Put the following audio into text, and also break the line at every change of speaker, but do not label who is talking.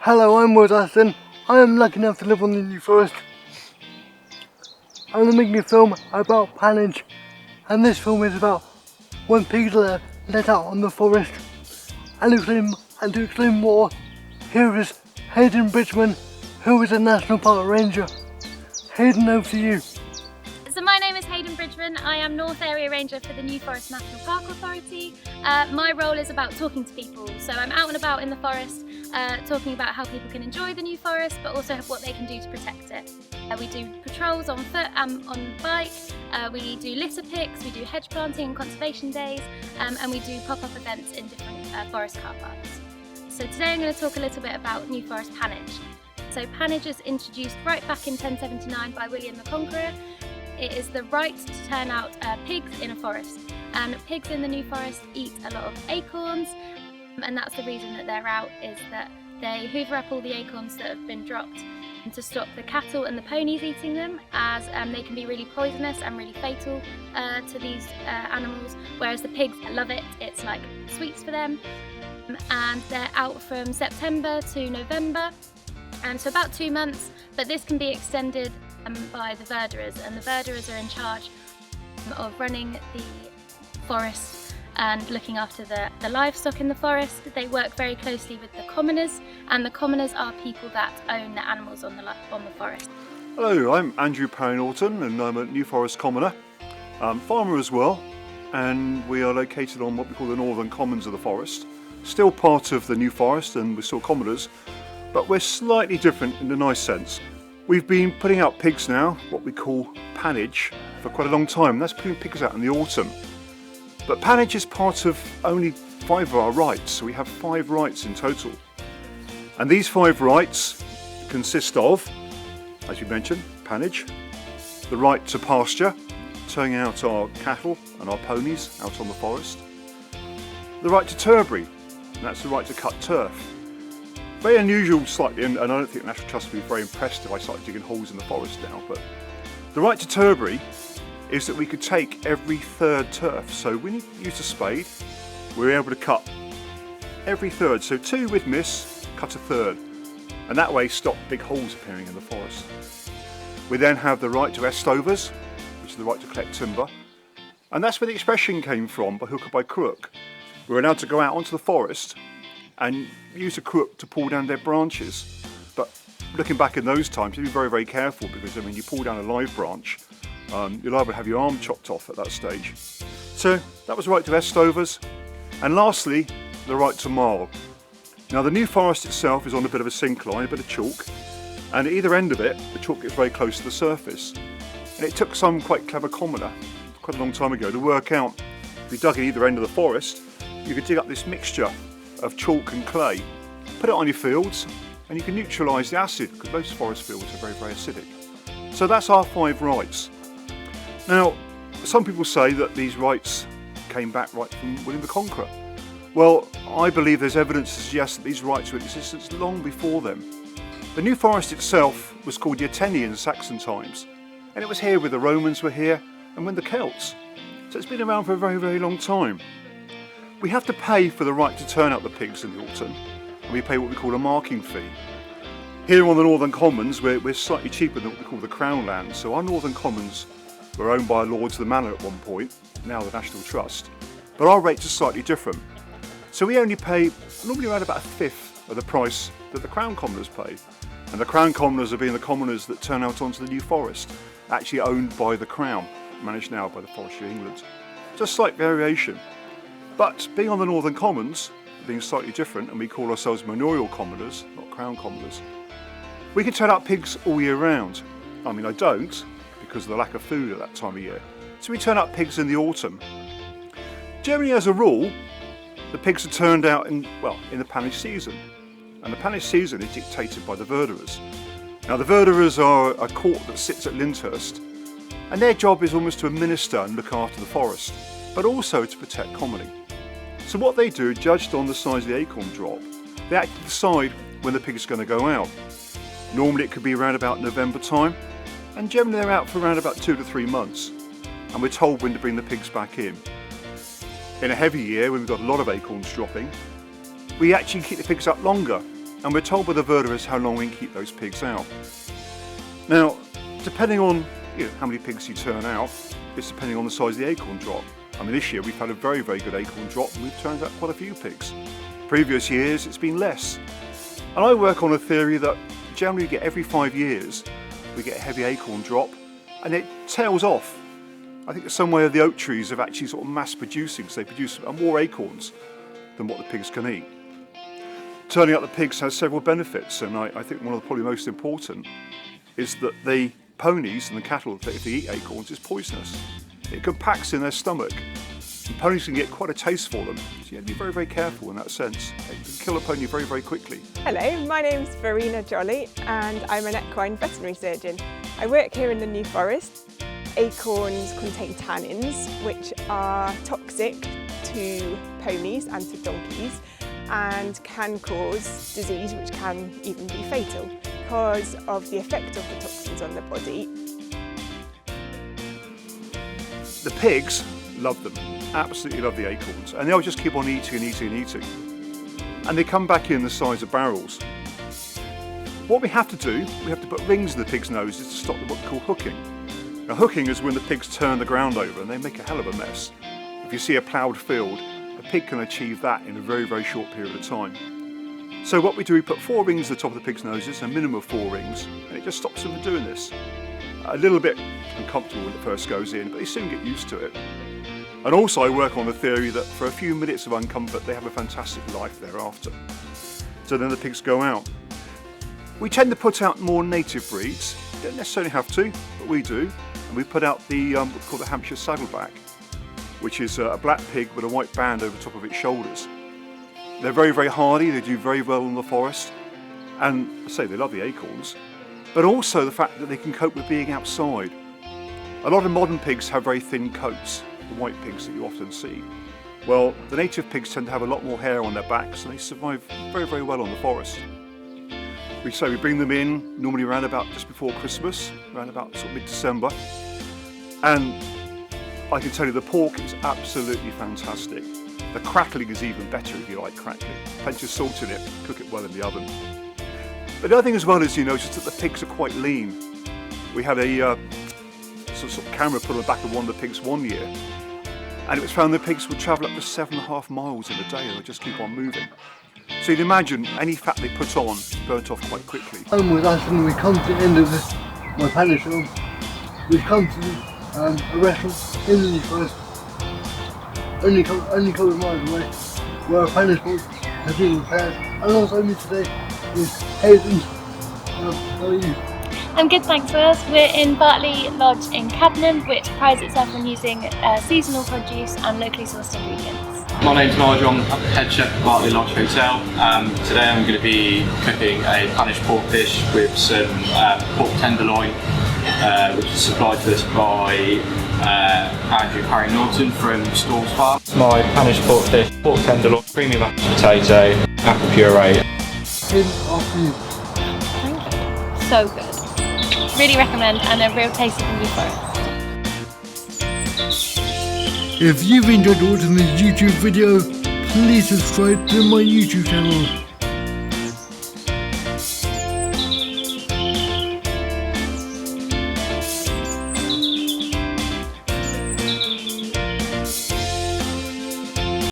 Hello, I'm Alton. I am lucky enough to live on the New Forest. I'm making a film about Pannage, and this film is about when pigs are let out on the forest. And to explain more, here is Hayden Bridgeman, who is a National Park Ranger. Hayden, over to you.
So my name is Hayden Bridgeman. I am North Area Ranger for the New Forest National Park Authority. My role is about talking to people. So I'm out and about in the forest, talking about how people can enjoy the New Forest, but also what they can do to protect it. We do patrols on foot and on bike. We do litter picks, we do hedge planting and conservation days, and we do pop-up events in different forest car parks. So today I'm going to talk a little bit about New Forest Pannage. So Pannage was introduced right back in 1079 by William the Conqueror. It is the right to turn out pigs in a forest, and pigs in the New Forest eat a lot of acorns, and that's the reason that they're out, is that they hoover up all the acorns that have been dropped to stop the cattle and the ponies eating them, as they can be really poisonous and really fatal to these animals, whereas the pigs love it. It's like sweets for them, and they're out from September to November, and so about 2 months, but this can be extended by the verderers, and the verderers are in charge of running the forest and looking after the livestock in the forest. They work very closely with the commoners, and the commoners are people that own the animals on the forest.
Hello, I'm Andrew Alton, and I'm a New Forest commoner, farmer as well, and we are located on what we call the northern commons of the forest. Still part of the New Forest, and we're still commoners, but we're slightly different in a nice sense. We've been putting out pigs now, what we call pannage, for quite a long time. That's putting pigs out in the autumn. But pannage is part of only 5 of our rights, so we have 5 rights in total. And these 5 rights consist of, as you mentioned, pannage, the right to pasture, turning out our cattle and our ponies out on the forest, the right to turbary, and that's the right to cut turf. Very unusual slightly, and I don't think the National Trust would be very impressed if I started digging holes in the forest now, but the right to turbary is that we could take every 3rd turf. So when you use a spade, we're able to cut every 3rd. So 2 with miss, cut a 3rd, and that way stop big holes appearing in the forest. We then have the right to estovers, which is the right to collect timber, and that's where the expression came from, by hook or by crook. We're allowed to go out onto the forest and use a crook to pull down their branches. But looking back in those times, you'd be very, very careful, because I mean, you pull down a live branch, you're liable to have your arm chopped off at that stage. So that was the right to estovers. And lastly, the right to marl. Now the New Forest itself is on a bit of a syncline, a bit of chalk, and at either end of it, the chalk gets very close to the surface. And it took some quite clever commoner, quite a long time ago, to work out, if you dug at either end of the forest, you could dig up this mixture of chalk and clay, put it on your fields, and you can neutralise the acid, because most forest fields are very, very acidic. So that's our 5 rights. Now, some people say that these rights came back right from William the Conqueror. Well, I believe there's evidence to suggest that these rights were in existence long before them. The New Forest itself was called the Ateni in Saxon times, and it was here when the Romans were here and when the Celts. So it's been around for a very, very long time. We have to pay for the right to turn out the pigs in the autumn, and we pay what we call a marking fee. Here on the Northern Commons, we're slightly cheaper than what we call the Crown Land. So our Northern Commons were owned by Lords of the Manor at one point, now the National Trust, but our rates are slightly different. So we only pay normally around about 1/5 of the price that the Crown Commoners pay. And the Crown Commoners are being the commoners that turn out onto the New Forest, actually owned by the Crown, managed now by the Forestry of England. Just a slight variation. But being on the Northern Commons, being slightly different, and we call ourselves manorial commoners, not Crown Commoners, we can turn out pigs all year round. I mean, I don't, because of the lack of food at that time of year. So we turn out pigs in the autumn. Generally, as a rule, the pigs are turned out in the pannage season. And the pannage season is dictated by the verderers. Now, the verderers are a court that sits at Lyndhurst, and their job is almost to administer and look after the forest, but also to protect colony. So what they do, judged on the size of the acorn drop, they actually decide when the pig is going to go out. Normally it could be around about November time, and generally they're out for around about 2 to 3 months, and we're told when to bring the pigs back in. In a heavy year, when we've got a lot of acorns dropping, we actually keep the pigs up longer, and we're told by the verderers how long we can keep those pigs out. Now, depending on how many pigs you turn out, it's depending on the size of the acorn drop. I mean, this year we've had a very, very good acorn drop and we've turned out quite a few pigs. Previous years it's been less. And I work on a theory that generally you get every 5 years we get a heavy acorn drop and it tails off. I think it's some way of the oak trees of actually sort of mass producing, so they produce more acorns than what the pigs can eat. Turning out the pigs has several benefits, and I think one of the probably most important is that the ponies and the cattle, if they eat acorns, is poisonous. It compacts in their stomach, and ponies can get quite a taste for them, so you have to be very, very careful in that sense. It can kill a pony very, very quickly.
Hello, my name's Verena Jolly and I'm an equine veterinary surgeon. I work here in the New Forest. Acorns contain tannins, which are toxic to ponies and to donkeys and can cause disease which can even be fatal because of the effect of the toxins on the body.
The pigs love them, absolutely love the acorns, and they'll just keep on eating and eating and eating. And they come back in the size of barrels. What we have to do, we have to put rings in the pigs' noses to stop what we call hooking. Now, hooking is when the pigs turn the ground over and they make a hell of a mess. If you see a ploughed field, a pig can achieve that in a very, very short period of time. So what we do, we put 4 rings at the top of the pigs' noses, a minimum of 4 rings, and it just stops them from doing this. A little bit uncomfortable when it first goes in, but they soon get used to it. And also I work on the theory that for a few minutes of uncomfort, they have a fantastic life thereafter. So then the pigs go out. We tend to put out more native breeds. You don't necessarily have to, but we do. And we put out the what we call the Hampshire Saddleback, which is a black pig with a white band over the top of its shoulders. They're very, very hardy, they do very well in the forest, and I say they love the acorns, but also the fact that they can cope with being outside. A lot of modern pigs have very thin coats, the white pigs that you often see. Well, the native pigs tend to have a lot more hair on their backs and they survive very, very well on the forest. We bring them in normally around about just before Christmas, around about sort of mid-December, and I can tell you the pork is absolutely fantastic. The crackling is even better if you like crackling. Plenty of salt in it, cook it well in the oven. But the other thing as well is, notice that the pigs are quite lean. We had a sort of camera put on the back of one of the pigs one year, and it was found the pigs would travel up to 7.5 miles in a day and they'd just keep on moving. So you'd imagine any fat they put on burnt off quite quickly.
And with us, and we come to the end of my Pannage film. We've come to a restaurant in the New Forest, only a couple of miles away, where a Pannage boat has been repaired. And alongside me today is Hayden. How are you?
I'm good, thanks for us. We're in Bartley Lodge in Pannage, which prides itself on using seasonal produce and locally sourced ingredients.
My name's Nigel, I'm the head chef at Bartley Lodge Hotel. Today I'm going to be cooking a Pannage pork dish with some pork tenderloin, which is supplied to us by Andrew Norton from Storms Farm.
My Pannage pork dish, pork tenderloin, creamy mashed potato, apple puree.
After you.
Thank you. So good. Really recommend, and a real taste of the New Forest.
If you've enjoyed watching this YouTube video, please subscribe to my YouTube channel.